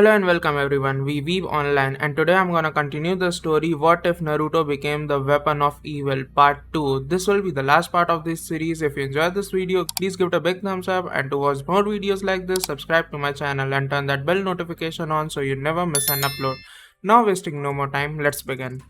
Hello and welcome everyone, we Weeb Online, and today I'm gonna continue the story What If Naruto Became the Weapon of Evil Part 2. This will be the last part of this series. If you enjoyed this video, please give it a big thumbs up, and to watch more videos like this, subscribe to my channel and turn that bell notification on so you never miss an upload. Now wasting no more time, let's begin.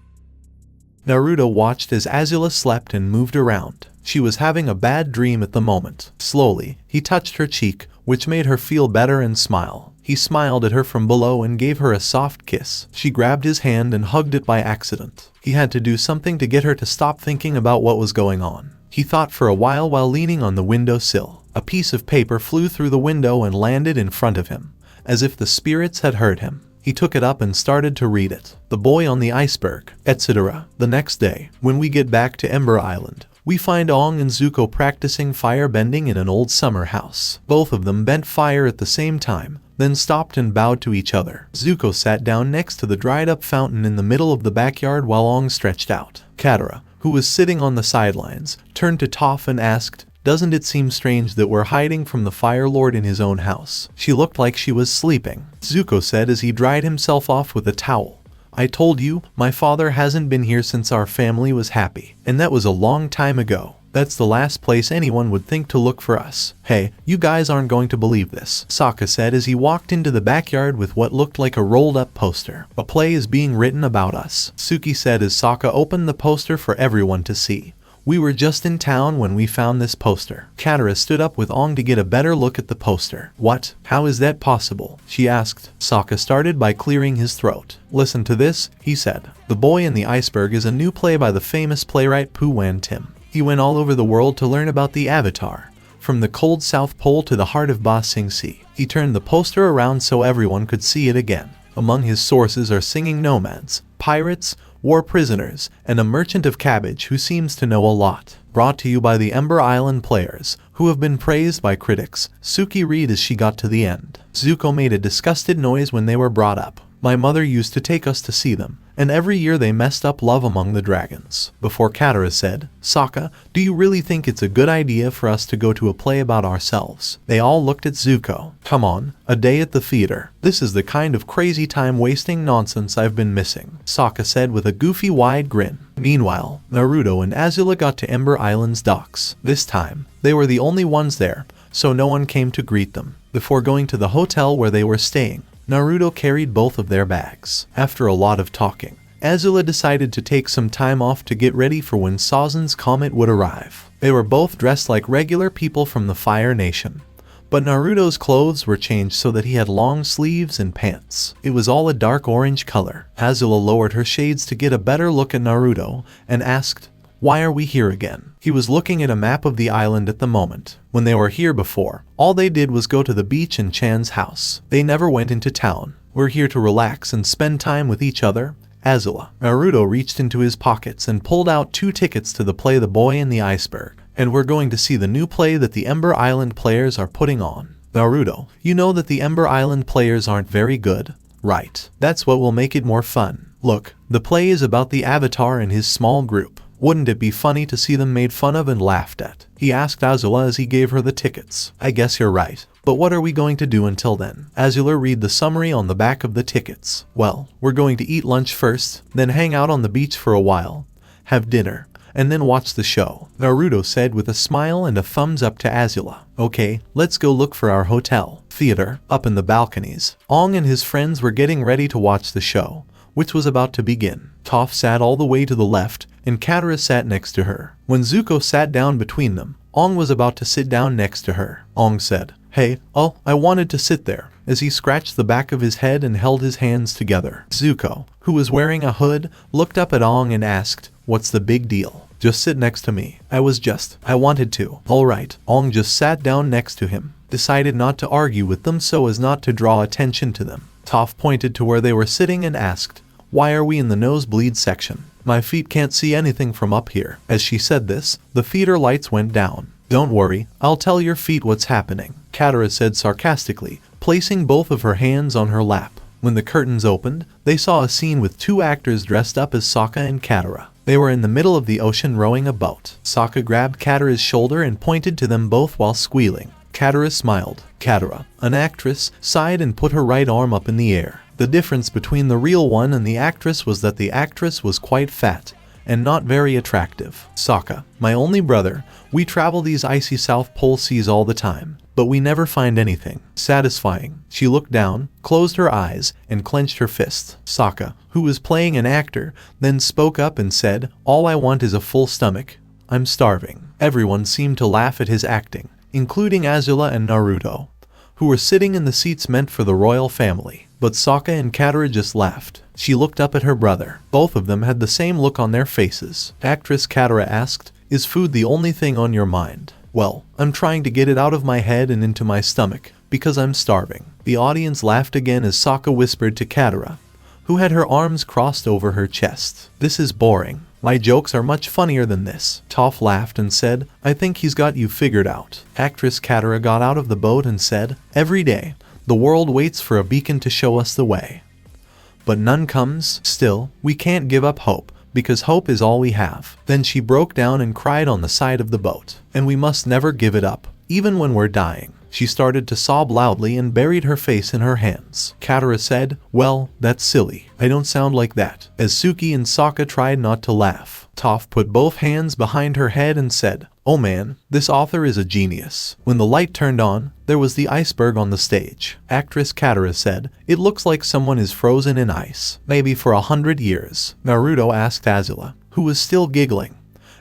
Naruto watched as Azula slept and moved around. She was having a bad dream at the moment. Slowly, he touched her cheek, which made her feel better and smile. He smiled at her from below and gave her a soft kiss. She grabbed his hand and hugged it by accident. He had to do something to get her to stop thinking about what was going on. He thought for a while leaning on the windowsill. A piece of paper flew through the window and landed in front of him, as if the spirits had heard him. He took it up and started to read it. The boy on the iceberg, etc. The next day, when we get back to Ember Island, we find Aang and Zuko practicing fire bending in an old summer house. Both of them bent fire at the same time, then stopped and bowed to each other. Zuko sat down next to the dried-up fountain in the middle of the backyard while Aang stretched out. Katara, who was sitting on the sidelines, turned to Toph and asked, "Doesn't it seem strange that we're hiding from the Fire Lord in his own house?" She looked like she was sleeping. Zuko said as he dried himself off with a towel, "I told you, my father hasn't been here since our family was happy, and that was a long time ago. That's the last place anyone would think to look for us." "Hey, you guys aren't going to believe this," Sokka said as he walked into the backyard with what looked like a rolled-up poster. "A play is being written about us," Suki said as Sokka opened the poster for everyone to see. "We were just in town when we found this poster." Katara stood up with Aang to get a better look at the poster. "What? How is that possible?" she asked. Sokka started by clearing his throat. "Listen to this," he said. "The Boy in the Iceberg is a new play by the famous playwright Pu Wan Tim. He went all over the world to learn about the Avatar, from the cold South Pole to the heart of Ba Sing Se. He turned the poster around so everyone could see it again. Among his sources are singing nomads, pirates, war prisoners, and a merchant of cabbage who seems to know a lot. Brought to you by the Ember Island players, who have been praised by critics." Suki read as she got to the end. "Zuko made a disgusted noise when they were brought up. My mother used to take us to see them, and every year they messed up Love Among the Dragons." Before Katara said, "Sokka, do you really think it's a good idea for us to go to a play about ourselves?" They all looked at Zuko. "Come on, a day at the theater. This is the kind of crazy time-wasting nonsense I've been missing," Sokka said with a goofy wide grin. Meanwhile, Naruto and Azula got to Ember Island's docks. This time, they were the only ones there, so no one came to greet them. Before going to the hotel where they were staying, Naruto carried both of their bags. After a lot of talking, Azula decided to take some time off to get ready for when Sazan's comet would arrive. They were both dressed like regular people from the Fire Nation, but Naruto's clothes were changed so that he had long sleeves and pants. It was all a dark orange color. Azula lowered her shades to get a better look at Naruto and asked, "Why are we here again?" He was looking at a map of the island at the moment. When they were here before, all they did was go to the beach and Chan's house. They never went into town. "We're here to relax and spend time with each other." Azula. Naruto reached into his pockets and pulled out 2 tickets to the play The Boy in the Iceberg. "And we're going to see the new play that the Ember Island players are putting on." "Naruto, you know that the Ember Island players aren't very good, right? That's what will make it more fun. Look, the play is about the Avatar and his small group. Wouldn't it be funny to see them made fun of and laughed at?" he asked Azula as he gave her the tickets. "I guess you're right. But what are we going to do until then?" Azula read the summary on the back of the tickets. "Well, we're going to eat lunch first, then hang out on the beach for a while, have dinner, and then watch the show," Naruto said with a smile and a thumbs up to Azula. "Okay, let's go look for our hotel." Theater, up in the balconies, Aang and his friends were getting ready to watch the show, which was about to begin. Toph sat all the way to the left, and Katara sat next to her. When Zuko sat down between them, Aang was about to sit down next to her. Aang said, "Hey, I wanted to sit there," as he scratched the back of his head and held his hands together. Zuko, who was wearing a hood, looked up at Aang and asked, "What's the big deal? Just sit next to me. I wanted to." "Alright." Aang just sat down next to him, decided not to argue with them so as not to draw attention to them. Toph pointed to where they were sitting and asked, "Why are we in the nosebleed section? My feet can't see anything from up here." As she said this, the theater lights went down. "Don't worry, I'll tell your feet what's happening," Katara said sarcastically, placing both of her hands on her lap. When the curtains opened, they saw a scene with 2 actors dressed up as Sokka and Katara. They were in the middle of the ocean rowing a boat. Sokka grabbed Katara's shoulder and pointed to them both while squealing. Katara smiled. Katara, an actress, sighed and put her right arm up in the air. The difference between the real one and the actress was that the actress was quite fat and not very attractive. Sokka, my only brother, we travel these icy South Pole seas all the time, but we never find anything satisfying. She looked down, closed her eyes, and clenched her fists. Sokka, who was playing an actor, then spoke up and said, all I want is a full stomach. I'm starving. Everyone seemed to laugh at his acting, including Azula and Naruto, who were sitting in the seats meant for the royal family. But Sokka and Katara just laughed. She looked up at her brother. Both of them had the same look on their faces. Actress Katara asked, is food the only thing on your mind? Well, I'm trying to get it out of my head and into my stomach, because I'm starving. The audience laughed again as Sokka whispered to Katara, who had her arms crossed over her chest. This is boring. My jokes are much funnier than this. Toph laughed and said, I think he's got you figured out. Actress Katara got out of the boat and said, every day, the world waits for a beacon to show us the way. But none comes. Still, we can't give up hope, because hope is all we have. Then she broke down and cried on the side of the boat. And we must never give it up, even when we're dying. She started to sob loudly and buried her face in her hands. Katara said, well, that's silly. I don't sound like that. As Suki and Sokka tried not to laugh, Toph put both hands behind her head and said, oh man, this author is a genius. When the light turned on, there was the iceberg on the stage. Actress Katara said, it looks like someone is frozen in ice, maybe for 100 years. Naruto asked Azula, who was still giggling,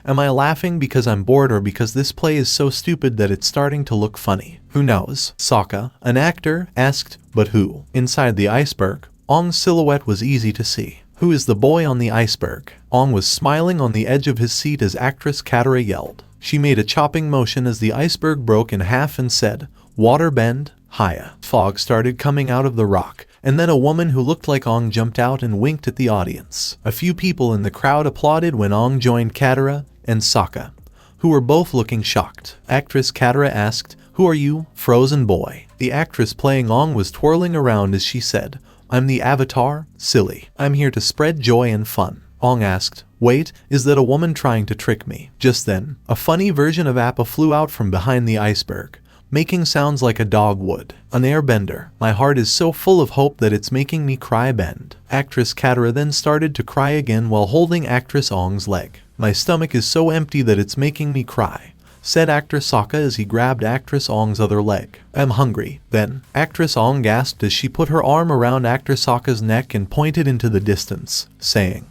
am I laughing because I'm bored or because this play is so stupid that it's starting to look funny? Who knows? Sokka, an actor, asked, but who? Inside the iceberg, Aang's silhouette was easy to see. Who is the boy on the iceberg? Aang was smiling on the edge of his seat as actress Katara yelled. She made a chopping motion as the iceberg broke in half and said, water bend, Haya. Fog started coming out of the rock, and then a woman who looked like Aang jumped out and winked at the audience. A few people in the crowd applauded when Aang joined Katara and Sokka, who were both looking shocked. Actress Katara asked, who are you, frozen boy? The actress playing Aang was twirling around as she said, I'm the Avatar, silly. I'm here to spread joy and fun. Aang asked, wait, is that a woman trying to trick me? Just then, a funny version of Appa flew out from behind the iceberg, making sounds like a dog would. An airbender. My heart is so full of hope that it's making me cry bend. Actress Katara then started to cry again while holding actress Aang's leg. My stomach is so empty that it's making me cry, said actor Sokka as he grabbed actress Aang's other leg. I'm hungry. Then, actress Aang gasped as she put her arm around actor Sokka's neck and pointed into the distance, saying,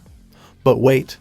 but wait,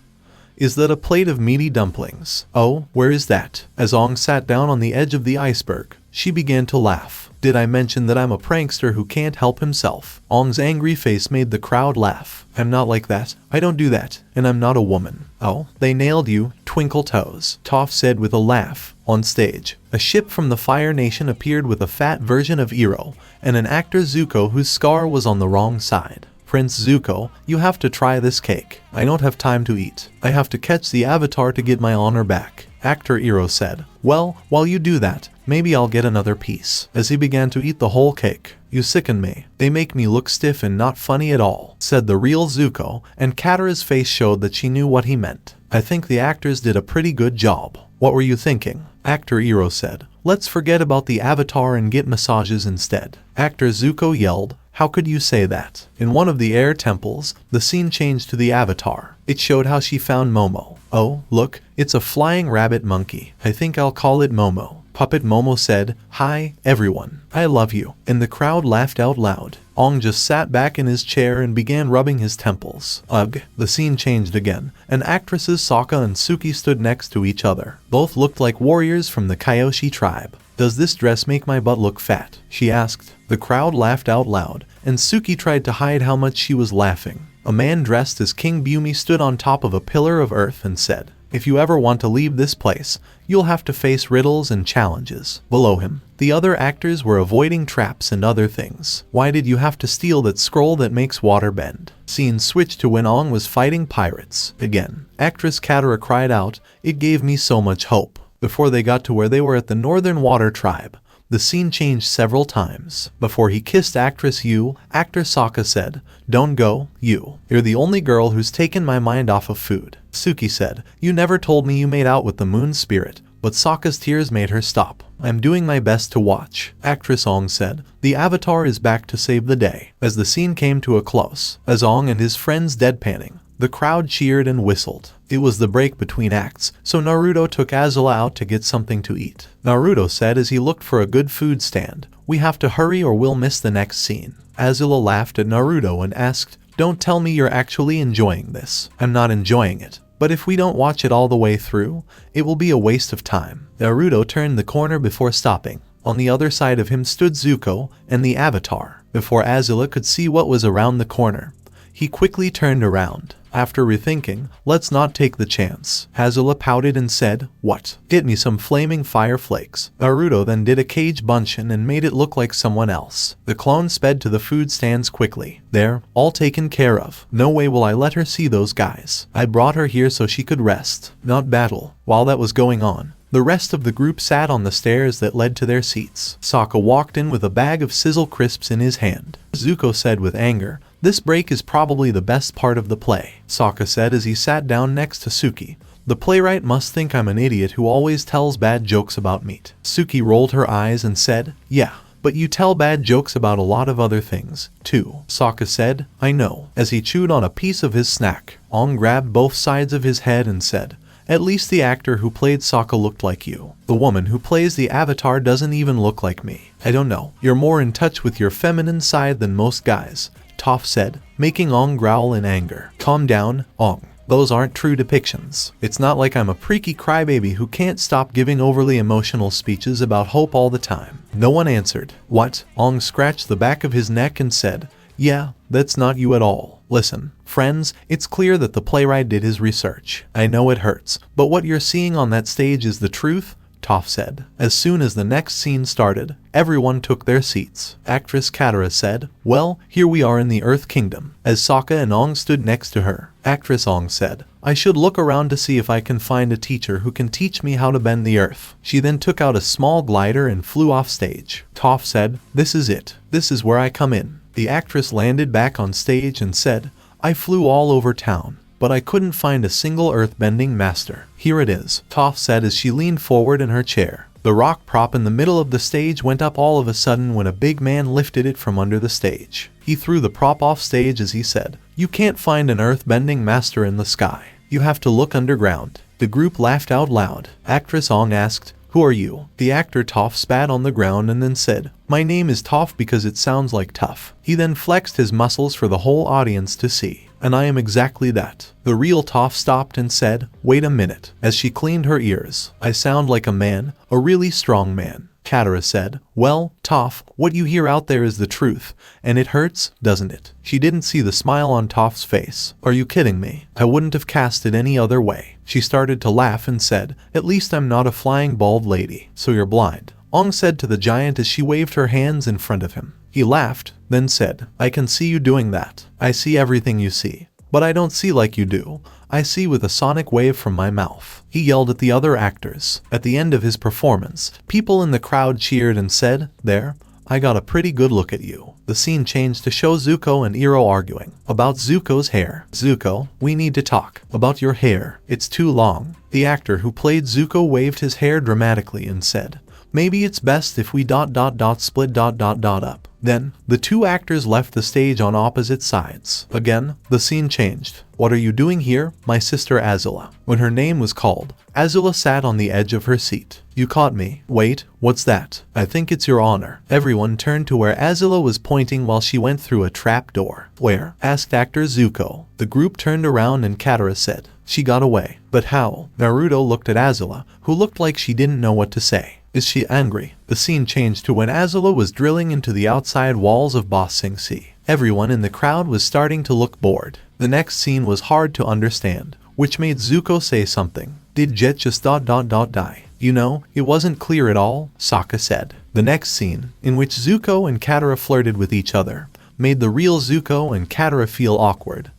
is that a plate of meaty dumplings? Oh, where is that? As Aang sat down on the edge of the iceberg, she began to laugh. Did I mention that I'm a prankster who can't help himself? Aang's angry face made the crowd laugh. I'm not like that. I don't do that. And I'm not a woman. Oh, they nailed you, Twinkle Toes, Toph said with a laugh. On stage, a ship from the Fire Nation appeared with a fat version of Iroh, and an actor Zuko whose scar was on the wrong side. Prince Zuko, you have to try this cake. I don't have time to eat. I have to catch the Avatar to get my honor back. Actor Iroh said, well, while you do that, maybe I'll get another piece. As he began to eat the whole cake, you sicken me. They make me look stiff and not funny at all, said the real Zuko, and Katara's face showed that she knew what he meant. I think the actors did a pretty good job. What were you thinking? Actor Iroh said, let's forget about the Avatar and get massages instead. Actor Zuko yelled, how could you say that? In one of the air temples, the scene changed to the Avatar. It showed how she found Momo. Oh, look, it's a flying rabbit monkey. I think I'll call it Momo. Puppet Momo said, hi, everyone. I love you. And the crowd laughed out loud. Aang just sat back in his chair and began rubbing his temples. Ugh. The scene changed again, and actresses Sokka and Suki stood next to each other. Both looked like warriors from the Kyoshi tribe. Does this dress make my butt look fat? She asked. The crowd laughed out loud, and Suki tried to hide how much she was laughing. A man dressed as King Bumi stood on top of a pillar of earth and said, if you ever want to leave this place, you'll have to face riddles and challenges. Below him, the other actors were avoiding traps and other things. Why did you have to steal that scroll that makes water bend? Scene switched to when Aang was fighting pirates. Again, actress Katara cried out, it gave me so much hope. Before they got to where they were at the Northern Water Tribe, the scene changed several times. Before he kissed actress Yu, actor Sokka said, don't go, Yu. You're the only girl who's taken my mind off of food. Suki said, you never told me you made out with the moon spirit. but Sokka's tears made her stop. I'm doing my best to watch, actress Aang said. The Avatar is back to save the day. As the scene came to a close, as Aang and his friends deadpanning, the crowd cheered and whistled. It was the break between acts, so Naruto took Azula out to get something to eat. Naruto said as he looked for a good food stand, "We have to hurry or we'll miss the next scene." Azula laughed at Naruto and asked, "Don't tell me you're actually enjoying this." "I'm not enjoying it. But if we don't watch it all the way through, it will be a waste of time." Naruto turned the corner before stopping. On the other side of him stood Zuko and the Avatar. Before Azula could see what was around the corner, he quickly turned around. After rethinking, "Let's not take the chance." Azula pouted and said, "What?" "Get me some flaming fire flakes." Naruto then did a cage bunshin and made it look like someone else. The clone sped to the food stands quickly. "There, all taken care of. No way will I let her see those guys. I brought her here so she could rest, not battle." While that was going on, the rest of the group sat on the stairs that led to their seats. Sokka walked in with a bag of sizzle crisps in his hand. Zuko said with anger, "This break is probably the best part of the play." Sokka said as he sat down next to Suki. "The playwright must think I'm an idiot who always tells bad jokes about meat." Suki rolled her eyes and said, "Yeah, but you tell bad jokes about a lot of other things, too." Sokka said, "I know." As he chewed on a piece of his snack, Aang grabbed both sides of his head and said, "At least the actor who played Sokka looked like you. The woman who plays the Avatar doesn't even look like me. I don't know. You're more in touch with your feminine side than most guys," Toph said, making Aang growl in anger. "Calm down, Aang. Those aren't true depictions. It's not like I'm a preaky crybaby who can't stop giving overly emotional speeches about hope all the time." No one answered. "What?" Aang scratched the back of his neck and said, "Yeah, that's not you at all. Listen, friends, it's clear that the playwright did his research. I know it hurts, but what you're seeing on that stage is the truth," Toph said. As soon as the next scene started, everyone took their seats. Actress Katara said, "Well, here we are in the Earth Kingdom." As Sokka and Aang stood next to her, actress Aang said, "I should look around to see if I can find a teacher who can teach me how to bend the earth." She then took out a small glider and flew off stage. Toph said, "This is it. This is where I come in." The actress landed back on stage and said, "I flew all over town, but I couldn't find a single earthbending master. Here it is," Toph said as she leaned forward in her chair. The rock prop in the middle of the stage went up all of a sudden when a big man lifted it from under the stage. He threw the prop off stage as he said, "You can't find an earthbending master in the sky. You have to look underground." The group laughed out loud. Actress Aang asked, "Who are you?" The actor Toph spat on the ground and then said, "My name is Toph because it sounds like tough." He then flexed his muscles for the whole audience to see. "And I am exactly that." The real Toph stopped and said, "Wait a minute," as she cleaned her ears. "I sound like a man, a really strong man." Katara said, "Well, Toph, what you hear out there is the truth, and it hurts, doesn't it?" She didn't see the smile on Toph's face. "Are you kidding me? I wouldn't have cast it any other way." She started to laugh and said, "At least I'm not a flying bald lady. So you're blind," Aang said to the giant as she waved her hands in front of him. He laughed, then said, "I can see you doing that. I see everything you see. But I don't see like you do. I see with a sonic wave from my mouth." He yelled at the other actors. At the end of his performance, people in the crowd cheered and said, "There, I got a pretty good look at you." The scene changed to show Zuko and Iroh arguing about Zuko's hair. "Zuko, we need to talk about your hair. It's too long." The actor who played Zuko waved his hair dramatically and said, "Maybe it's best if we split up." Then, the two actors left the stage on opposite sides. Again, the scene changed. "What are you doing here, my sister Azula?" When her name was called, Azula sat on the edge of her seat. "You caught me. Wait, what's that?" "I think it's your honor." Everyone turned to where Azula was pointing while she went through a trap door. "Where?" asked actor Zuko. The group turned around and Katara said, "She got away." "But how?" Naruto looked at Azula, who looked like she didn't know what to say. "Is she angry?" The scene changed to when Azula was drilling into the outside walls of Ba Sing Se. Everyone in the crowd was starting to look bored. The next scene was hard to understand, which made Zuko say something. "Did Jet just die?" "You know, it wasn't clear at all," Sokka said. The next scene, in which Zuko and Katara flirted with each other, made the real Zuko and Katara feel awkward.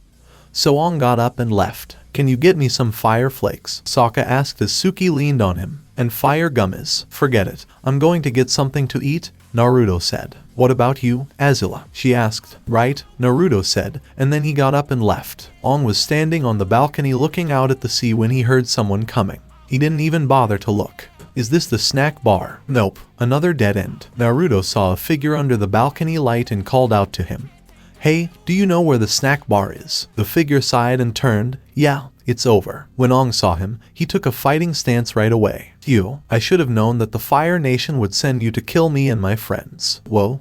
So Aang got up and left. "Can you get me some fire flakes?" Sokka asked as Suki leaned on him. "And fire gummies." "Forget it. I'm going to get something to eat," Naruto said. "What about you, Azula?" she asked. "Right," Naruto said, and then he got up and left. Aang was standing on the balcony looking out at the sea when he heard someone coming. He didn't even bother to look. Is this the snack bar? Nope. Another dead end. Naruto saw a figure under the balcony light and called out to him. Hey, do you know where the snack bar is? The figure sighed and turned. Yeah, it's over. When Aang saw him, he took a fighting stance right away. You, I should have known that the Fire Nation would send you to kill me and my friends. Whoa,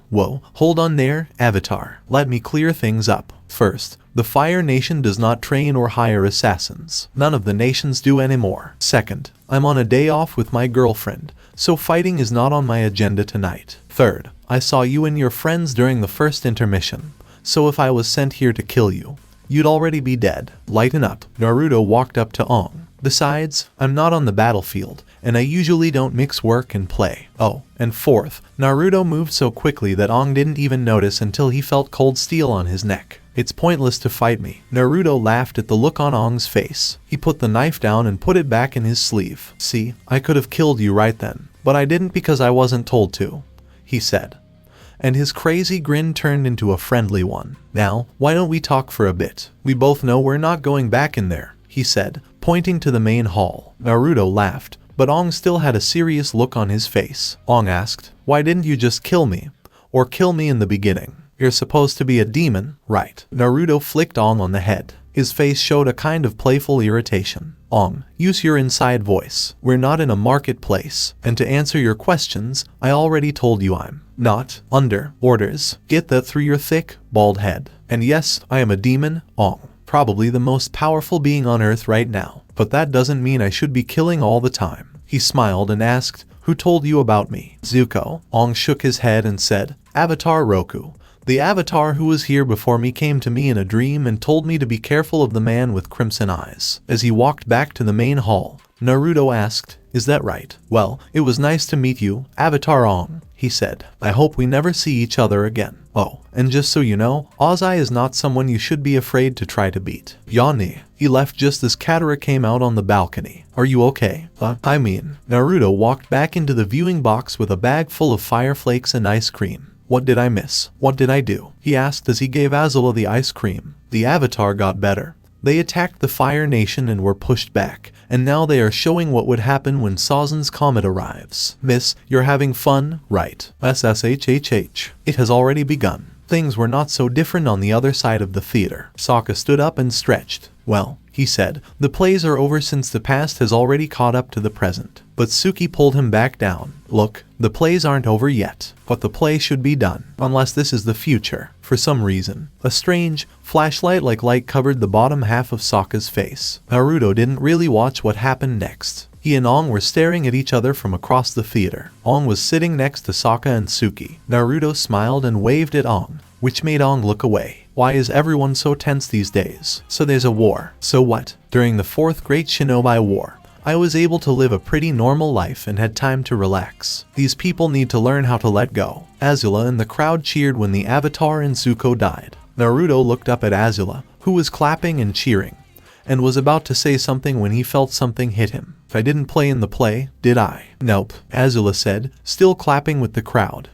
hold on there, Avatar. Let me clear things up. First, the Fire Nation does not train or hire assassins. None of the nations do anymore. Second, I'm on a day off with my girlfriend, so fighting is not on my agenda tonight. Third, I saw you and your friends during the first intermission. So if I was sent here to kill you, you'd already be dead. Lighten up. Naruto walked up to Aang. Besides, I'm not on the battlefield, and I usually don't mix work and play. Oh, and fourth, Naruto moved so quickly that Aang didn't even notice until he felt cold steel on his neck. It's pointless to fight me. Naruto laughed at the look on Aang's face. He put the knife down and put it back in his sleeve. See, I could have killed you right then, but I didn't because I wasn't told to, he said. And his crazy grin turned into a friendly one. Now, why don't we talk for a bit? We both know we're not going back in there, he said, pointing to the main hall. Naruto laughed, but Aang still had a serious look on his face. Aang asked, why didn't you just kill me? Or kill me in the beginning? You're supposed to be a demon, right? Naruto flicked Aang on the head. His face showed a kind of playful irritation. Aang, use your inside voice. We're not in a marketplace. And to answer your questions, I already told you I'm not under orders. Get that through your thick, bald head. And yes, I am a demon, Aang. Probably the most powerful being on Earth right now. But that doesn't mean I should be killing all the time. He smiled and asked, who told you about me? Zuko. Aang shook his head and said, Avatar Roku. The Avatar who was here before me came to me in a dream and told me to be careful of the man with crimson eyes. As he walked back to the main hall, Naruto asked, is that right? Well, it was nice to meet you, Avatar Aang, he said. I hope we never see each other again. Oh, and just so you know, Ozai is not someone you should be afraid to try to beat. Yanni. He left just as Katara came out on the balcony. Are you okay? Naruto walked back into the viewing box with a bag full of fire flakes and ice cream. What did I miss? What did I do? He asked as he gave Azula the ice cream. The Avatar got better. They attacked the Fire Nation and were pushed back, and now they are showing what would happen when Sazon's comet arrives. Miss, you're having fun, right? SSHHH. It has already begun. Things were not so different on the other side of the theater. Sokka stood up and stretched. Well, he said, the plays are over since the past has already caught up to the present. But Suki pulled him back down. Look, the plays aren't over yet, but the play should be done, unless this is the future. For some reason, a strange, flashlight-like light covered the bottom half of Sokka's face. Naruto didn't really watch what happened next. He and Aang were staring at each other from across the theater. Aang was sitting next to Sokka and Suki. Naruto smiled and waved at Aang, which made Aang look away. Why is everyone so tense these days? So there's a war. So what? During the Fourth Great Shinobi War, I was able to live a pretty normal life and had time to relax. These people need to learn how to let go. Azula and the crowd cheered when the Avatar and Zuko died. Naruto looked up at Azula, who was clapping and cheering, and was about to say something when he felt something hit him. I didn't play in the play, did I? Nope, Azula said, still clapping with the crowd.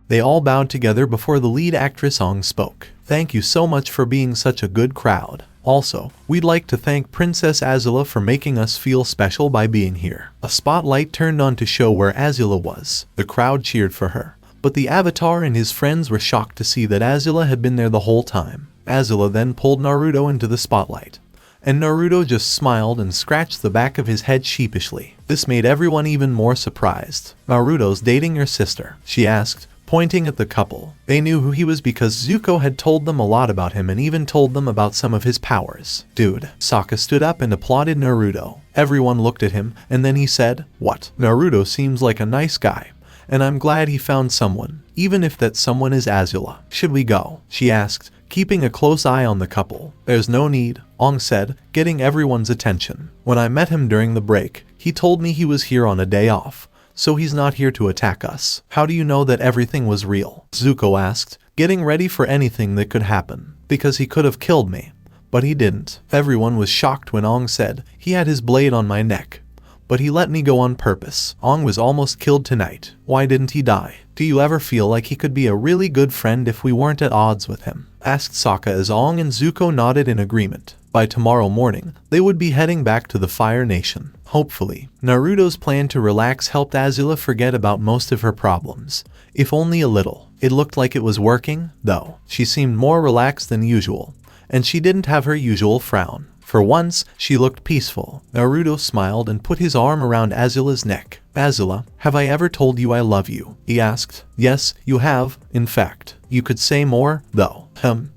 They all bowed together before the lead actress Aang spoke. Thank you so much for being such a good crowd. Also, we'd like to thank Princess Azula for making us feel special by being here. A spotlight turned on to show where Azula was. The crowd cheered for her, but the Avatar and his friends were shocked to see that Azula had been there the whole time. Azula then pulled Naruto into the spotlight, and Naruto just smiled and scratched the back of his head sheepishly. This made everyone even more surprised. Naruto's dating your sister, she asked, pointing at the couple. They knew who he was because Zuko had told them a lot about him and even told them about some of his powers. Dude. Sokka stood up and applauded Naruto. Everyone looked at him, and then he said, what? Naruto seems like a nice guy, and I'm glad he found someone, even if that someone is Azula. Should we go? She asked, keeping a close eye on the couple. There's no need, Aang said, getting everyone's attention. When I met him during the break, he told me he was here on a day off. So he's not here to attack us. How do you know that everything was real? Zuko asked, getting ready for anything that could happen. Because he could have killed me, but he didn't. Everyone was shocked when Aang said, he had his blade on my neck, but he let me go on purpose. Aang was almost killed tonight. Why didn't he die? Do you ever feel like he could be a really good friend if we weren't at odds with him? asked Sokka as Aang and Zuko nodded in agreement. By tomorrow morning, they would be heading back to the Fire Nation. Hopefully, Naruto's plan to relax helped Azula forget about most of her problems, if only a little. It looked like it was working, though. She seemed more relaxed than usual, and she didn't have her usual frown. For once, she looked peaceful. Naruto smiled and put his arm around Azula's neck. "Azula, have I ever told you I love you?" he asked. "Yes, you have, in fact. You could say more, though."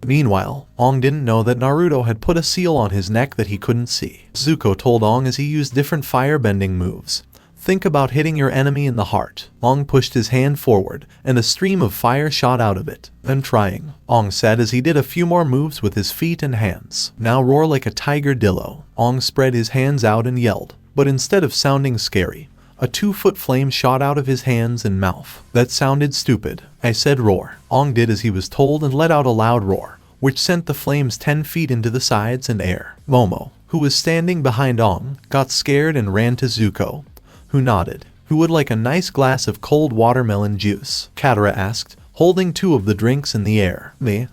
Meanwhile, Aang didn't know that Naruto had put a seal on his neck that he couldn't see. Zuko told Aang as he used different fire-bending moves. "Think about hitting your enemy in the heart." Aang pushed his hand forward, and a stream of fire shot out of it. "I'm trying," Aang said as he did a few more moves with his feet and hands. "Now roar like a tiger dillo." Aang spread his hands out and yelled, but instead of sounding scary, a 2-foot flame shot out of his hands and mouth. "That sounded stupid. I said roar." Aang did as he was told and let out a loud roar, which sent the flames 10 feet into the sides and air. Momo, who was standing behind Aang, got scared and ran to Zuko, who nodded. "Who would like a nice glass of cold watermelon juice?" Katara asked, holding 2 of the drinks in the air. Me.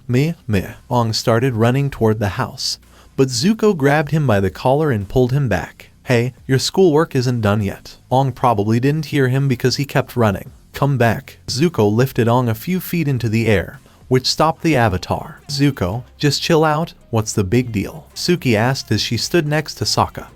Aang started running toward the house, but Zuko grabbed him by the collar and pulled him back. "Hey, your schoolwork isn't done yet." Aang probably didn't hear him because he kept running. "Come back." Zuko lifted Aang a few feet into the air, which stopped the avatar. "Zuko, just chill out. What's the big deal?" Suki asked as she stood next to Sokka,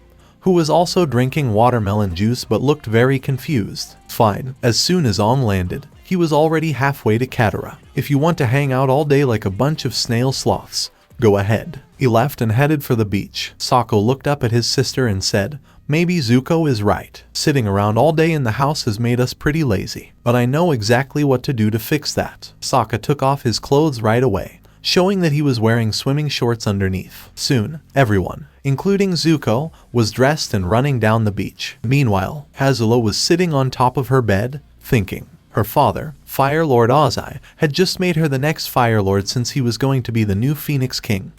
who was also drinking watermelon juice but looked very confused. "Fine." As soon as Aang landed, he was already halfway to Katara. "If you want to hang out all day like a bunch of snail sloths, go ahead." He left and headed for the beach. Sokka looked up at his sister and said, "Maybe Zuko is right. Sitting around all day in the house has made us pretty lazy, but I know exactly what to do to fix that." Sokka took off his clothes right away, showing that he was wearing swimming shorts underneath. Soon, everyone, including Zuko, was dressed and running down the beach. Meanwhile, Azula was sitting on top of her bed, thinking. Her father, Fire Lord Ozai, had just made her the next Fire Lord since he was going to be the new Phoenix King,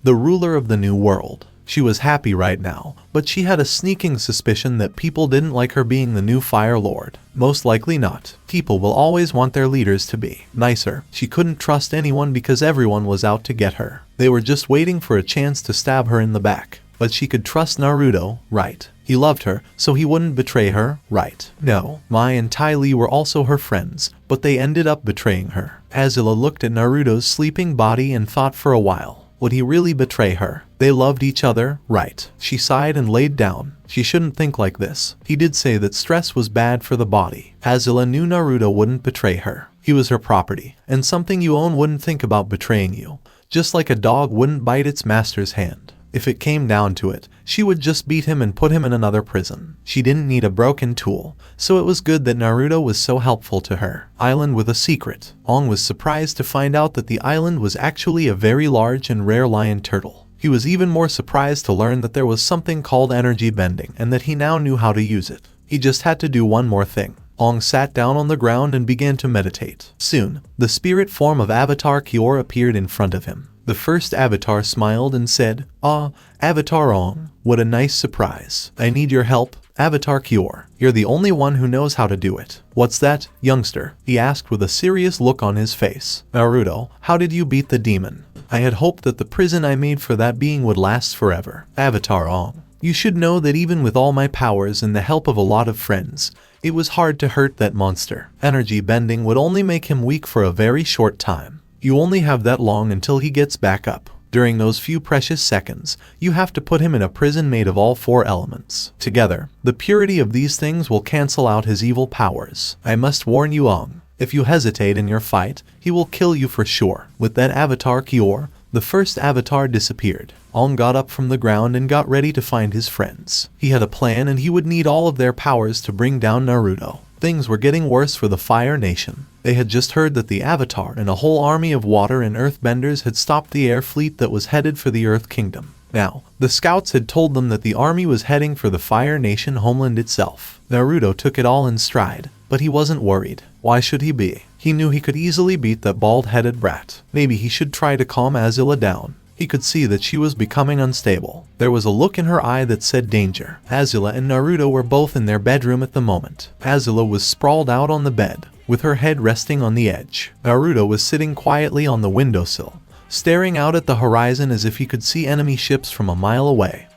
the ruler of the new world. She was happy right now, but she had a sneaking suspicion that people didn't like her being the new Fire Lord. Most likely not. People will always want their leaders to be nicer. She couldn't trust anyone because everyone was out to get her. They were just waiting for a chance to stab her in the back. But she could trust Naruto, right? He loved her, so he wouldn't betray her, right? No, Mai and Ty Lee were also her friends, but they ended up betraying her. Azula looked at Naruto's sleeping body and thought for a while. Would he really betray her? They loved each other, right? She sighed and laid down. She shouldn't think like this. He did say that stress was bad for the body. Azula knew Naruto wouldn't betray her. He was her property, and something you own wouldn't think about betraying you. Just like a dog wouldn't bite its master's hand. If it came down to it, she would just beat him and put him in another prison. She didn't need a broken tool, so it was good that Naruto was so helpful to her. Island with a secret. Aang was surprised to find out that the island was actually a very large and rare lion turtle. He was even more surprised to learn that there was something called energy bending and that he now knew how to use it. He just had to do one more thing. Aang sat down on the ground and began to meditate. Soon, the spirit form of Avatar Kior appeared in front of him. The first avatar smiled and said, "Ah, Avatar Aang, what a nice surprise. I need your help, Avatar Kior. You're the only one who knows how to do it." "What's that, youngster?" he asked with a serious look on his face. "Naruto, how did you beat the demon? I had hoped that the prison I made for that being would last forever." "Avatar Aang, you should know that even with all my powers and the help of a lot of friends, it was hard to hurt that monster. Energy bending would only make him weak for a very short time. You only have that long until he gets back up. During those few precious seconds, you have to put him in a prison made of all 4 elements. Together, the purity of these things will cancel out his evil powers. I must warn you, Aang, if you hesitate in your fight, he will kill you for sure." With that Avatar Kior, the first avatar disappeared. Aang got up from the ground and got ready to find his friends. He had a plan and he would need all of their powers to bring down Naruto. Things were getting worse for the Fire Nation. They had just heard that the Avatar and a whole army of water and earthbenders had stopped the air fleet that was headed for the Earth Kingdom. Now, the scouts had told them that the army was heading for the Fire Nation homeland itself. Naruto took it all in stride, but he wasn't worried. Why should he be? He knew he could easily beat that bald-headed brat. Maybe he should try to calm Azula down. He could see that she was becoming unstable. There was a look in her eye that said danger. Azula and Naruto were both in their bedroom at the moment. Azula was sprawled out on the bed, with her head resting on the edge. Naruto was sitting quietly on the windowsill, staring out at the horizon as if he could see enemy ships from a mile away.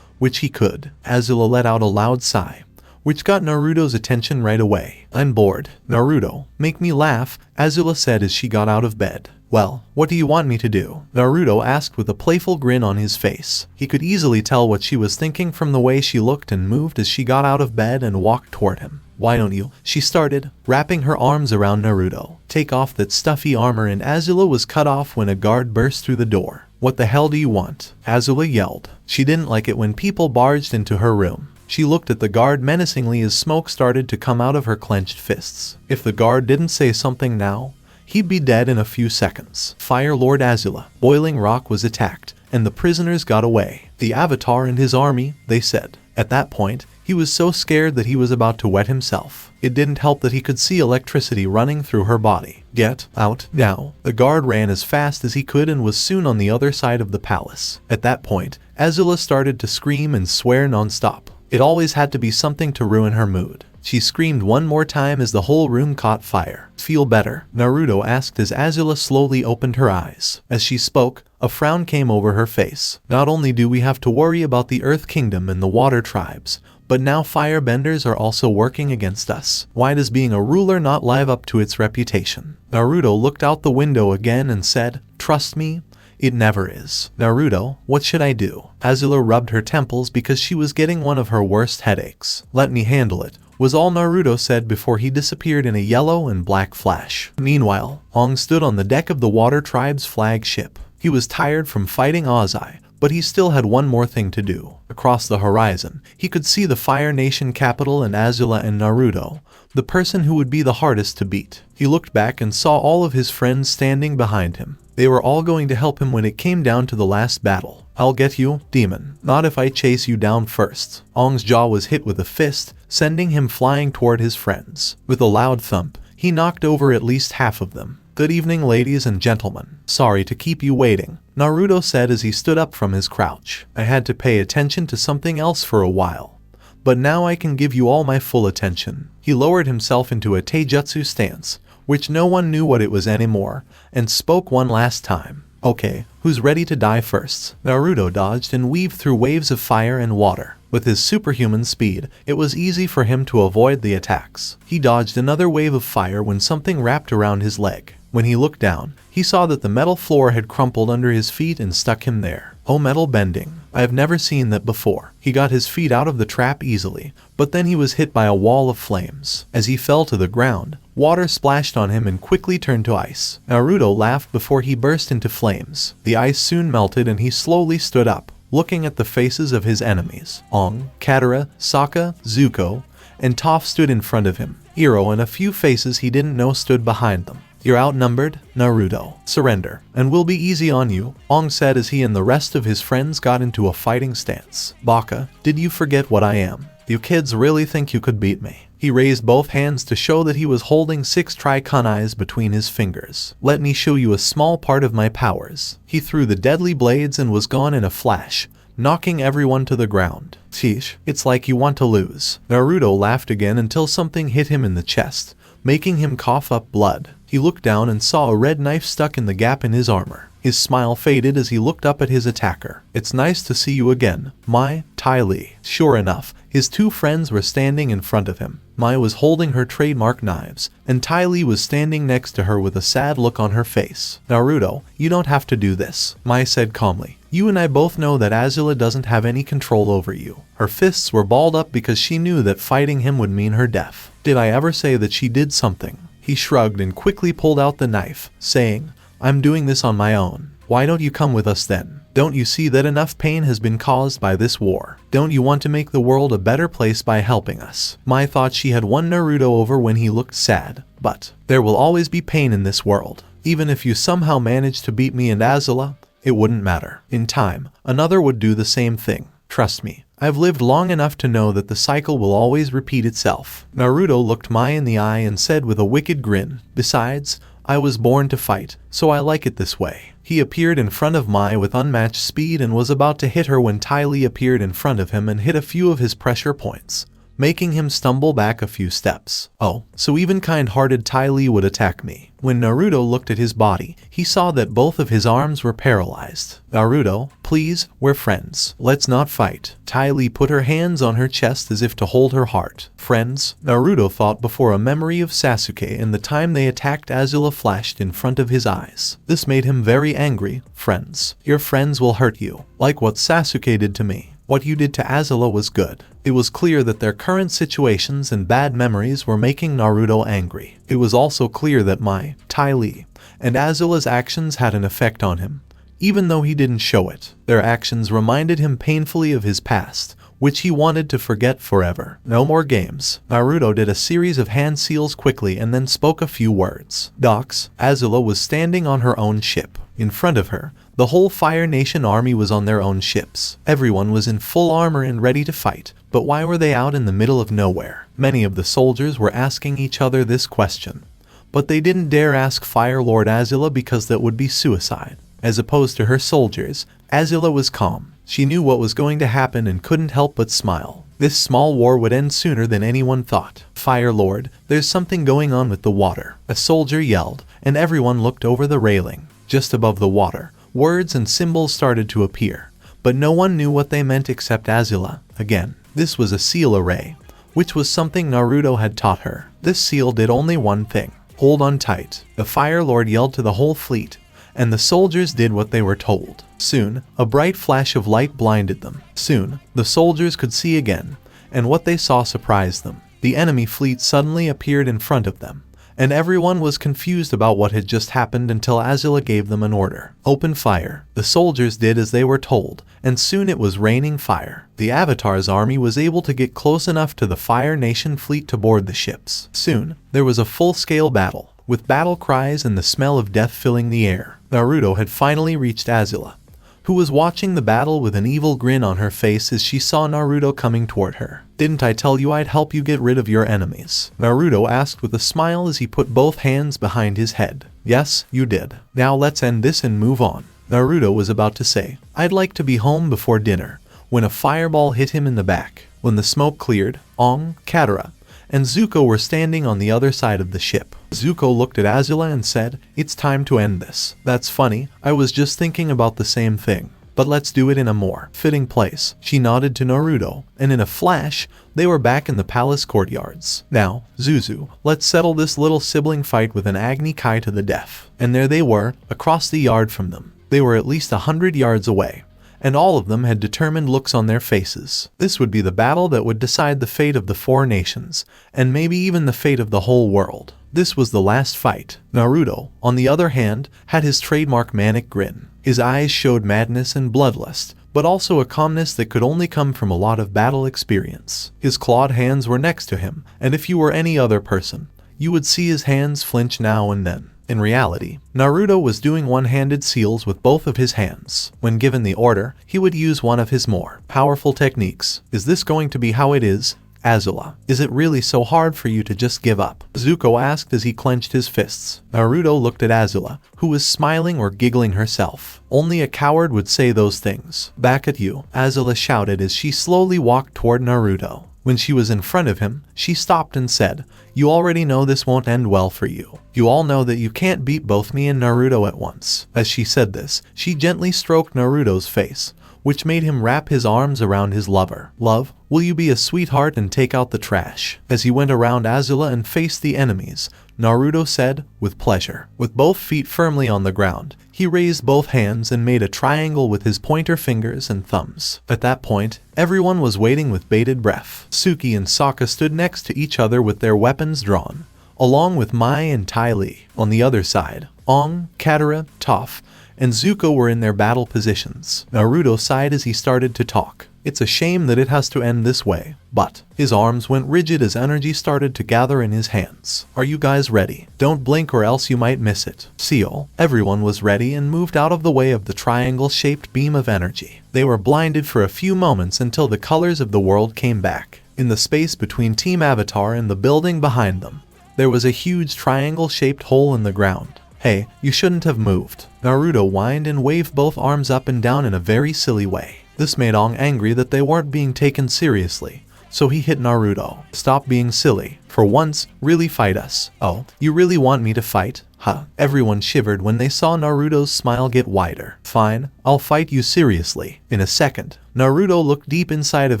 Which he could. Azula let out a loud sigh, which got Naruto's attention right away. I'm bored. Naruto, make me laugh, Azula said as she got out of bed. Well, what do you want me to do? Naruto asked with a playful grin on his face. He could easily tell what she was thinking from the way she looked and moved as she got out of bed and walked toward him. Why don't you? She started, wrapping her arms around Naruto. Take off that stuffy armor, and Azula was cut off when a guard burst through the door. What the hell do you want? Azula yelled. She didn't like it when people barged into her room. She looked at the guard menacingly as smoke started to come out of her clenched fists. If the guard didn't say something now, he'd be dead in a few seconds. Fire Lord Azula. Boiling Rock was attacked, and the prisoners got away. The Avatar and his army, they said. At that point, he was so scared that he was about to wet himself. It didn't help that he could see electricity running through her body. Get out now. The guard ran as fast as he could and was soon on the other side of the palace. At that point, Azula started to scream and swear non-stop. It always had to be something to ruin her mood. She screamed one more time as the whole room caught fire. Feel better? Naruto asked as Azula slowly opened her eyes. As she spoke, a frown came over her face. Not only do we have to worry about the Earth Kingdom and the Water Tribes, but now firebenders are also working against us. Why does being a ruler not live up to its reputation? Naruto looked out the window again and said, trust me, it never is. Naruto, what should I do? Azula rubbed her temples because she was getting one of her worst headaches. Let me handle it, was all Naruto said before he disappeared in a yellow and black flash. Meanwhile, Aang stood on the deck of the Water Tribe's flagship. He was tired from fighting Ozai, but he still had one more thing to do. Across the horizon, he could see the Fire Nation capital and Azula and Naruto, the person who would be the hardest to beat. He looked back and saw all of his friends standing behind him. They were all going to help him when it came down to the last battle. I'll get you, demon. Not if I chase you down first. Aang's jaw was hit with a fist, sending him flying toward his friends. With a loud thump, he knocked over at least half of them. Good evening, ladies and gentlemen. Sorry to keep you waiting, Naruto said as he stood up from his crouch. I had to pay attention to something else for a while, but now I can give you all my full attention. He lowered himself into a taijutsu stance, which no one knew what it was anymore, and spoke one last time. Okay, who's ready to die first? Naruto dodged and weaved through waves of fire and water. With his superhuman speed, it was easy for him to avoid the attacks. He dodged another wave of fire when something wrapped around his leg. When he looked down, he saw that the metal floor had crumpled under his feet and stuck him there. Oh, metal bending. I have never seen that before. He got his feet out of the trap easily, but then he was hit by a wall of flames. As he fell to the ground, water splashed on him and quickly turned to ice. Naruto laughed before he burst into flames. The ice soon melted and he slowly stood up, looking at the faces of his enemies. Aang, Katara, Sokka, Zuko, and Toph stood in front of him. Iroh and a few faces he didn't know stood behind them. You're outnumbered, Naruto. Surrender, and we'll be easy on you, Aang said as he and the rest of his friends got into a fighting stance. Baka, did you forget what I am? You kids really think you could beat me? He raised both hands to show that he was holding 6 tri-kunais between his fingers. Let me show you a small part of my powers. He threw the deadly blades and was gone in a flash, knocking everyone to the ground. Sheesh, it's like you want to lose. Naruto laughed again until something hit him in the chest, making him cough up blood. He looked down and saw a red knife stuck in the gap in his armor. His smile faded as he looked up at his attacker. It's nice to see you again, Mai, Tai Li. Sure enough, his 2 friends were standing in front of him. Mai was holding her trademark knives, and Tai Li was standing next to her with a sad look on her face. Naruto, you don't have to do this, Mai said calmly. You and I both know that Azula doesn't have any control over you. Her fists were balled up because she knew that fighting him would mean her death. Did I ever say that she did something? He shrugged and quickly pulled out the knife, saying, I'm doing this on my own. Why don't you come with us then? Don't you see that enough pain has been caused by this war? Don't you want to make the world a better place by helping us? Mai thought she had won Naruto over when he looked sad, but there will always be pain in this world. Even if you somehow manage to beat me and Azula, it wouldn't matter. In time, another would do the same thing. Trust me, I've lived long enough to know that the cycle will always repeat itself. Naruto looked Mai in the eye and said with a wicked grin, besides, I was born to fight, so I like it this way. He appeared in front of Mai with unmatched speed and was about to hit her when Tai Li appeared in front of him and hit a few of his pressure points, making him stumble back a few steps. Oh, so even kind-hearted Ty Lee would attack me. When Naruto looked at his body, he saw that both of his arms were paralyzed. Naruto, please, we're friends. Let's not fight. Ty Lee put her hands on her chest as if to hold her heart. Friends? Naruto thought before a memory of Sasuke and the time they attacked Azula flashed in front of his eyes. This made him very angry. Friends. Your friends will hurt you. Like what Sasuke did to me. What you did to Azula was good. It was clear that their current situations and bad memories were making Naruto angry. It was also clear that Ty Lee, and Azula's actions had an effect on him. Even though he didn't show it, their actions reminded him painfully of his past, which he wanted to forget forever. No more games. Naruto did a series of hand seals quickly and then spoke a few words. Docks, Azula was standing on her own ship. In front of her, the whole Fire Nation army was on their own ships. Everyone was in full armor and ready to fight, but why were they out in the middle of nowhere? Many of the soldiers were asking each other this question, but they didn't dare ask Fire Lord Azula because that would be suicide. As opposed to her soldiers, Azula was calm. She knew what was going to happen and couldn't help but smile. This small war would end sooner than anyone thought. Fire Lord, there's something going on with the water. A soldier yelled, and everyone looked over the railing. Just above the water, words and symbols started to appear, but no one knew what they meant except Azula. Again, this was a seal array, which was something Naruto had taught her. This seal did only one thing. Hold on tight. The Fire Lord yelled to the whole fleet, and the soldiers did what they were told. Soon, a bright flash of light blinded them. Soon, the soldiers could see again, and what they saw surprised them. The enemy fleet suddenly appeared in front of them, and everyone was confused about what had just happened until Azula gave them an order. Open fire. The soldiers did as they were told, and soon it was raining fire. The Avatar's army was able to get close enough to the Fire Nation fleet to board the ships. Soon, there was a full-scale battle, with battle cries and the smell of death filling the air. Naruto had finally reached Azula, who was watching the battle with an evil grin on her face as she saw Naruto coming toward her. Didn't I tell you I'd help you get rid of your enemies? Naruto asked with a smile as he put both hands behind his head. Yes, you did. Now let's end this and move on. Naruto was about to say, I'd like to be home before dinner, when a fireball hit him in the back. When the smoke cleared, Aang, Katara, and Zuko were standing on the other side of the ship. Zuko looked at Azula and said, It's time to end this. That's funny, I was just thinking about the same thing. But let's do it in a more fitting place. She nodded to Naruto, and in a flash, they were back in the palace courtyards. Now, Zuzu, let's settle this little sibling fight with an Agni Kai to the death. And there they were, across the yard from them. They were at least 100 yards away, and all of them had determined looks on their faces. This would be the battle that would decide the fate of the 4 nations, and maybe even the fate of the whole world. This was the last fight. Naruto, on the other hand, had his trademark manic grin. His eyes showed madness and bloodlust, but also a calmness that could only come from a lot of battle experience. His clawed hands were next to him, and if you were any other person, you would see his hands flinch now and then. In reality, Naruto was doing one-handed seals with both of his hands. When given the order, he would use one of his more powerful techniques. Is this going to be how it is? Azula, is it really so hard for you to just give up? Zuko asked as he clenched his fists. Naruto looked at Azula, who was smiling or giggling herself. Only a coward would say those things. Back at you, Azula shouted as she slowly walked toward Naruto. When she was in front of him, she stopped and said, You already know this won't end well for you. You all know that you can't beat both me and Naruto at once. As she said this, she gently stroked Naruto's face, which made him wrap his arms around his lover. Love, will you be a sweetheart and take out the trash? As he went around Azula and faced the enemies, Naruto said, with pleasure. With both feet firmly on the ground, he raised both hands and made a triangle with his pointer fingers and thumbs. At that point, everyone was waiting with bated breath. Suki and Sokka stood next to each other with their weapons drawn, along with Mai and Ty Lee. On the other side, Aang, Katara, Toph, and Zuko were in their battle positions. Naruto sighed as he started to talk. It's a shame that it has to end this way, but his arms went rigid as energy started to gather in his hands. Are you guys ready? Don't blink or else you might miss it. Seal. Everyone was ready and moved out of the way of the triangle-shaped beam of energy. They were blinded for a few moments until the colors of the world came back. In the space between Team Avatar and the building behind them, there was a huge triangle-shaped hole in the ground. Hey, you shouldn't have moved. Naruto whined and waved both arms up and down in a very silly way. This made Aang angry that they weren't being taken seriously, so he hit Naruto. Stop being silly. For once, really fight us. Oh, you really want me to fight? Huh. Everyone shivered when they saw Naruto's smile get wider. Fine, I'll fight you seriously. In a second, Naruto looked deep inside of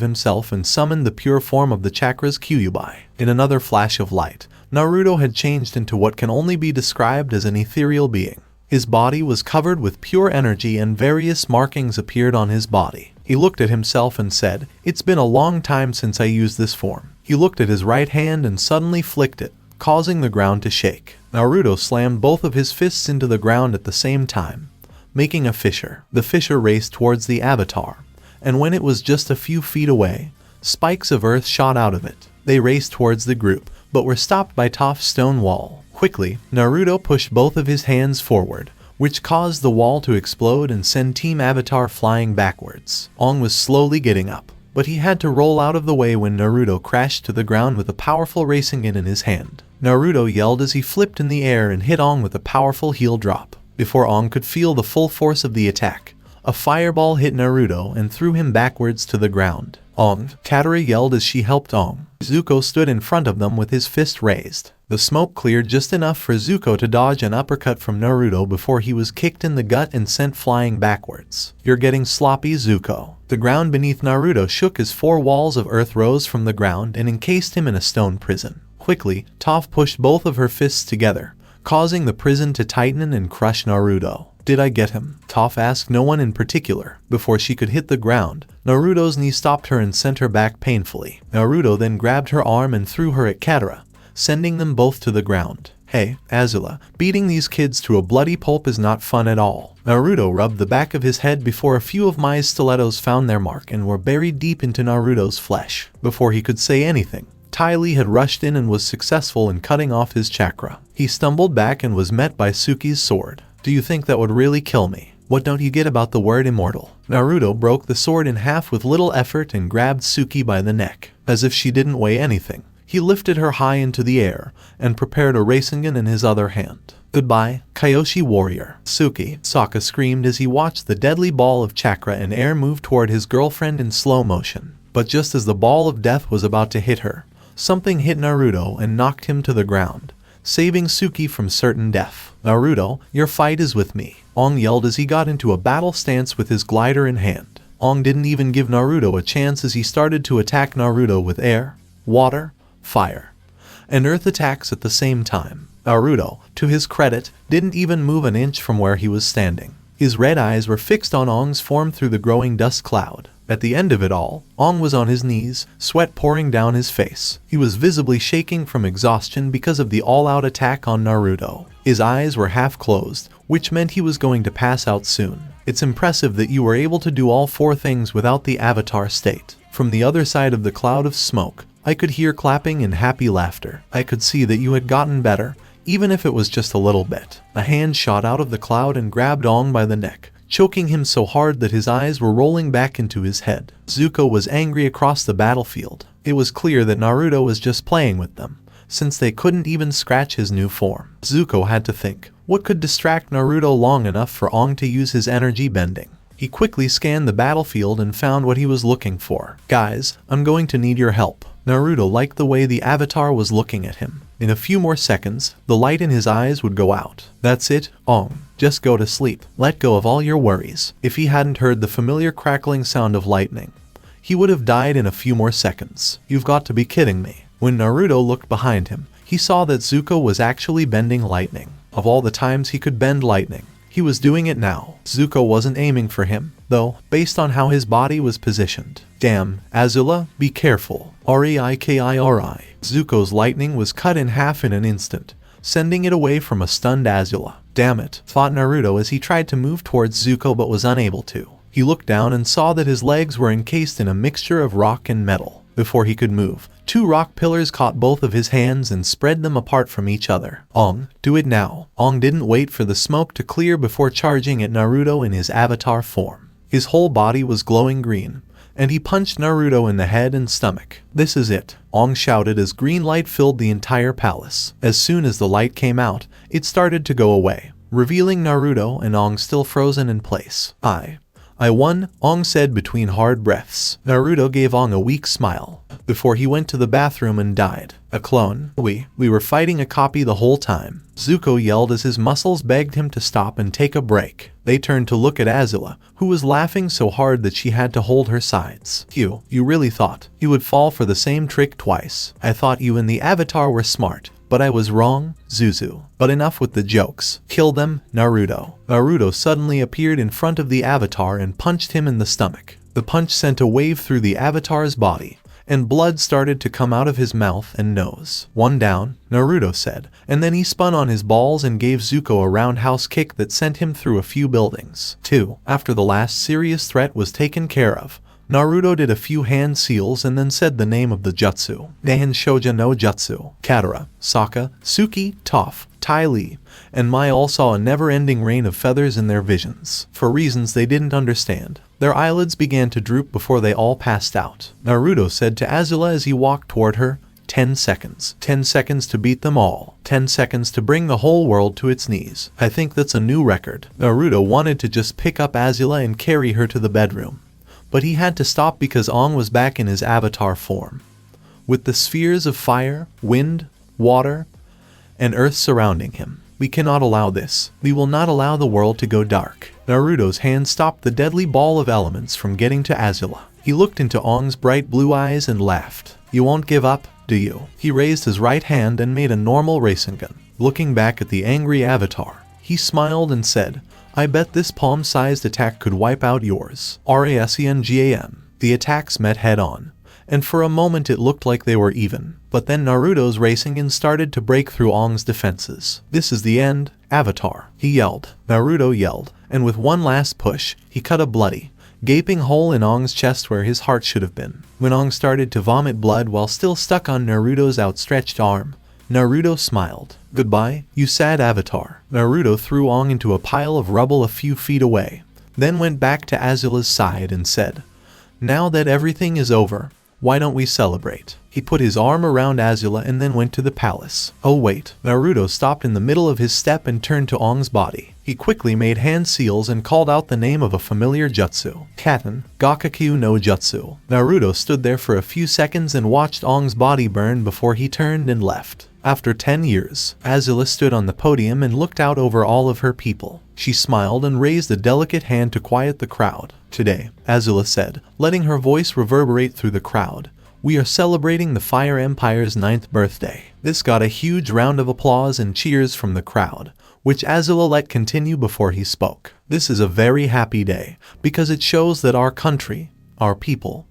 himself and summoned the pure form of the chakra's Kyuubi. In another flash of light, Naruto had changed into what can only be described as an ethereal being. His body was covered with pure energy and various markings appeared on his body. He looked at himself and said, "It's been a long time since I used this form." He looked at his right hand and suddenly flicked it, causing the ground to shake. Naruto slammed both of his fists into the ground at the same time, making a fissure. The fissure raced towards the avatar, and when it was just a few feet away, spikes of earth shot out of it. They raced towards the group, but were stopped by Toph's stone wall. Quickly, Naruto pushed both of his hands forward, which caused the wall to explode and send Team Avatar flying backwards. Aang was slowly getting up, but he had to roll out of the way when Naruto crashed to the ground with a powerful Rasengan in his hand. Naruto yelled as he flipped in the air and hit Aang with a powerful heel drop. Before Aang could feel the full force of the attack, a fireball hit Naruto and threw him backwards to the ground. Aang, Katara yelled as she helped Aang. Zuko stood in front of them with his fist raised. The smoke cleared just enough for Zuko to dodge an uppercut from Naruto before he was kicked in the gut and sent flying backwards. "You're getting sloppy, Zuko." The ground beneath Naruto shook as 4 walls of earth rose from the ground and encased him in a stone prison. Quickly, Toph pushed both of her fists together, causing the prison to tighten and crush Naruto. "Did I get him?" Toph asked no one in particular. Before she could hit the ground, Naruto's knee stopped her and sent her back painfully. Naruto then grabbed her arm and threw her at Katara, sending them both to the ground. "Hey, Azula, beating these kids to a bloody pulp is not fun at all." Naruto rubbed the back of his head before a few of Mai's stilettos found their mark and were buried deep into Naruto's flesh. Before he could say anything, Ty Lee had rushed in and was successful in cutting off his chakra. He stumbled back and was met by Suki's sword. "Do you think that would really kill me? What don't you get about the word immortal?" Naruto broke the sword in half with little effort and grabbed Suki by the neck. As if she didn't weigh anything, he lifted her high into the air and prepared a Rasengan in his other hand. "Goodbye, Kyoshi warrior." Suki, Sokka screamed as he watched the deadly ball of chakra and air move toward his girlfriend in slow motion. But just as the ball of death was about to hit her, something hit Naruto and knocked him to the ground, saving Suki from certain death. "Naruto, your fight is with me," Aang yelled as he got into a battle stance with his glider in hand. Aang didn't even give Naruto a chance as he started to attack Naruto with air, water, fire, and earth attacks at the same time. Naruto, to his credit, didn't even move an inch from where he was standing. His red eyes were fixed on Aang's form through the growing dust cloud. At the end of it all, Aang was on his knees, sweat pouring down his face. He was visibly shaking from exhaustion because of the all-out attack on Naruto. His eyes were half closed, which meant he was going to pass out soon. "It's impressive that you were able to do all 4 things without the avatar state." From the other side of the cloud of smoke, I could hear clapping and happy laughter. I could see that you had gotten better, even if it was just a little bit. A hand shot out of the cloud and grabbed Aang by the neck, choking him so hard that his eyes were rolling back into his head. Zuko was angry across the battlefield. It was clear that Naruto was just playing with them, since they couldn't even scratch his new form. Zuko had to think, what could distract Naruto long enough for Aang to use his energy bending? He quickly scanned the battlefield and found what he was looking for. "Guys, I'm going to need your help." Naruto liked the way the avatar was looking at him. In a few more seconds, the light in his eyes would go out. "That's it, Aang. Just go to sleep. Let go of all your worries." If he hadn't heard the familiar crackling sound of lightning, he would have died in a few more seconds. "You've got to be kidding me." When Naruto looked behind him, he saw that Zuko was actually bending lightning. Of all the times he could bend lightning, he was doing it now. Zuko wasn't aiming for him, though, based on how his body was positioned. "Damn, Azula, be careful. Reikiri." Zuko's lightning was cut in half in an instant, sending it away from a stunned Azula. "Damn it," thought Naruto as he tried to move towards Zuko but was unable to. He looked down and saw that his legs were encased in a mixture of rock and metal. Before he could move, 2 rock pillars caught both of his hands and spread them apart from each other. "Aang, do it now." Aang didn't wait for the smoke to clear before charging at Naruto in his avatar form. His whole body was glowing green, and he punched Naruto in the head and stomach. "This is it," Aang shouted as green light filled the entire palace. As soon as the light came out, it started to go away, revealing Naruto and Aang still frozen in place. I won, Aang said between hard breaths. Naruto gave Aang a weak smile before he went to the bathroom and died. A clone? We were fighting a copy the whole time. Zuko yelled as his muscles begged him to stop and take a break. They turned to look at Azula, who was laughing so hard that she had to hold her sides. You really thought you would fall for the same trick twice. I thought you and the Avatar were smart. But I was wrong, Zuzu. But enough with the jokes. Kill them, Naruto. Naruto suddenly appeared in front of the Avatar and punched him in the stomach. The punch sent a wave through the Avatar's body, and blood started to come out of his mouth and nose. One down, Naruto said, and then he spun on his balls and gave Zuko a roundhouse kick that sent him through a few buildings. 2. After the last serious threat was taken care of, Naruto did a few hand seals and then said the name of the jutsu. Dahan Shouja no Jutsu. Katara, Sokka, Suki, Toph, Ty Lee, and Mai all saw a never-ending rain of feathers in their visions. For reasons they didn't understand, their eyelids began to droop before they all passed out. Naruto said to Azula as he walked toward her, 10 seconds. 10 seconds to beat them all. 10 seconds to bring the whole world to its knees. I think that's a new record. Naruto wanted to just pick up Azula and carry her to the bedroom. But he had to stop because Aang was back in his avatar form. With the spheres of fire, wind, water, and earth surrounding him. We cannot allow this. We will not allow the world to go dark. Naruto's hand stopped the deadly ball of elements from getting to Azula. He looked into Aang's bright blue eyes and laughed. You won't give up, do you? He raised his right hand and made a normal Rasengan. Looking back at the angry avatar, he smiled and said, I bet this palm-sized attack could wipe out yours. Rasengam. The attacks met head-on, and for a moment it looked like they were even. But then Naruto's Rasengan started to break through Aang's defenses. This is the end, Avatar, he yelled. Naruto yelled, and with one last push, he cut a bloody, gaping hole in Aang's chest where his heart should have been. When Aang started to vomit blood while still stuck on Naruto's outstretched arm, Naruto smiled. Goodbye, you sad avatar. Naruto threw Aang into a pile of rubble a few feet away, then went back to Azula's side and said, Now that everything is over, why don't we celebrate? He put his arm around Azula and then went to the palace. Oh wait. Naruto stopped in the middle of his step and turned to Aang's body. He quickly made hand seals and called out the name of a familiar jutsu. Katen, Gakakyu no Jutsu. Naruto stood there for a few seconds and watched Aang's body burn before he turned and left. After 10 years, Azula stood on the podium and looked out over all of her people. She smiled and raised a delicate hand to quiet the crowd. Today, Azula said, letting her voice reverberate through the crowd, we are celebrating the Fire Empire's 9th birthday. This got a huge round of applause and cheers from the crowd, which Azula let continue before he spoke. This is a very happy day, because it shows that our country, our people,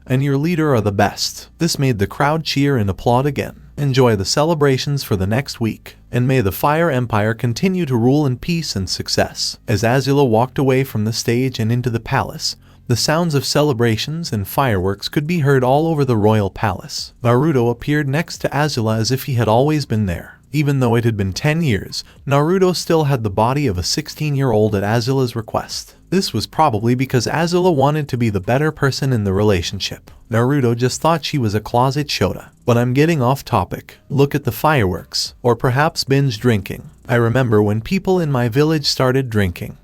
and your leader are the best. This made the crowd cheer and applaud again. Enjoy the celebrations for the next week, and may the Fire Empire continue to rule in peace and success. As Azula walked away from the stage and into the palace, the sounds of celebrations and fireworks could be heard all over the royal palace. Naruto appeared next to Azula as if he had always been there. Even though it had been 10 years, Naruto still had the body of a 16-year-old at Azula's request. This was probably because Azula wanted to be the better person in the relationship. Naruto just thought she was a closet Shota. But I'm getting off topic. Look at the fireworks. Or perhaps binge drinking. I remember when people in my village started drinking,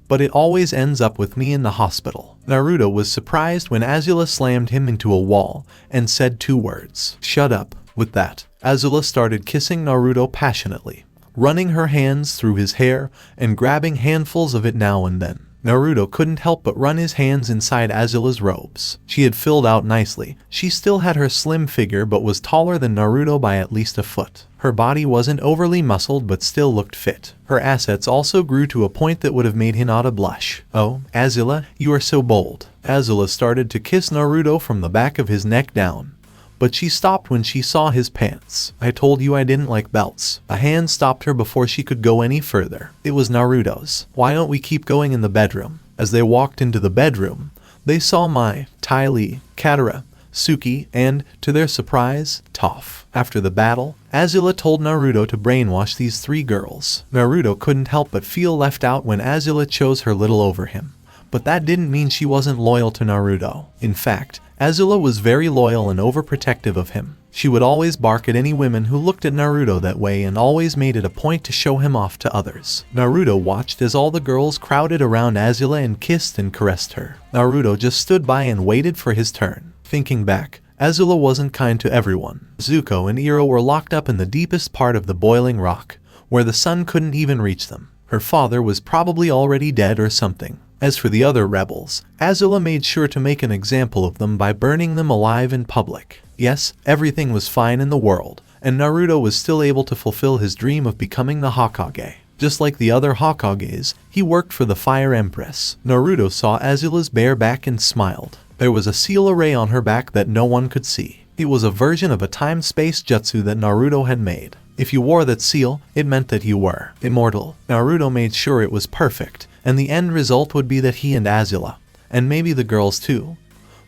but it always ends up with me in the hospital. Naruto was surprised when Azula slammed him into a wall and said 2 words. Shut up. With that, Azula started kissing Naruto passionately, running her hands through his hair and grabbing handfuls of it now and then. Naruto couldn't help but run his hands inside Azula's robes. She had filled out nicely. She still had her slim figure but was taller than Naruto by at least a foot. Her body wasn't overly muscled but still looked fit. Her assets also grew to a point that would have made Hinata blush. Oh, Azula, you are so bold. Azula started to kiss Naruto from the back of his neck down, but she stopped when she saw his pants. I told you I didn't like belts. A hand stopped her before she could go any further. It was Naruto's. Why don't we keep going in the bedroom? As they walked into the bedroom, they saw Mai, Ty Lee, Katara, Suki, and, to their surprise, Toph. After the battle, Azula told Naruto to brainwash these 3 girls. Naruto couldn't help but feel left out when Azula chose her little over him. But that didn't mean she wasn't loyal to Naruto. In fact, Azula was very loyal and overprotective of him. She would always bark at any women who looked at Naruto that way and always made it a point to show him off to others. Naruto watched as all the girls crowded around Azula and kissed and caressed her. Naruto just stood by and waited for his turn. Thinking back, Azula wasn't kind to everyone. Zuko and Iroh were locked up in the deepest part of the boiling rock, where the sun couldn't even reach them. Her father was probably already dead or something. As for the other rebels, Azula made sure to make an example of them by burning them alive in public. Yes, everything was fine in the world, and Naruto was still able to fulfill his dream of becoming the Hokage. Just like the other Hokages, he worked for the Fire Empress. Naruto saw Azula's bare back and smiled. There was a seal array on her back that no one could see. It was a version of a time-space jutsu that Naruto had made. If you wore that seal, it meant that you were immortal. Naruto made sure it was perfect, and the end result would be that he and Azula, and maybe the girls too,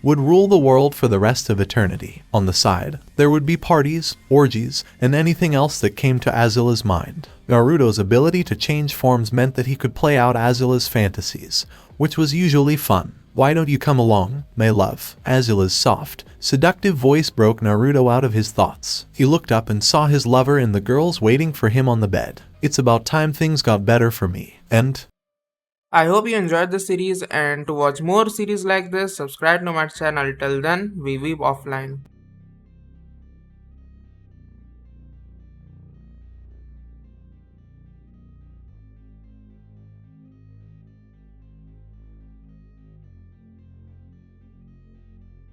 would rule the world for the rest of eternity. On the side, there would be parties, orgies, and anything else that came to Azula's mind. Naruto's ability to change forms meant that he could play out Azula's fantasies, which was usually fun. "Why don't you come along, my love?" Azula's soft, seductive voice broke Naruto out of his thoughts. He looked up and saw his lover and the girls waiting for him on the bed. "It's about time things got better for me. And I hope you enjoyed the series, and to watch more series like this, subscribe to my channel. Till then, we weeb offline.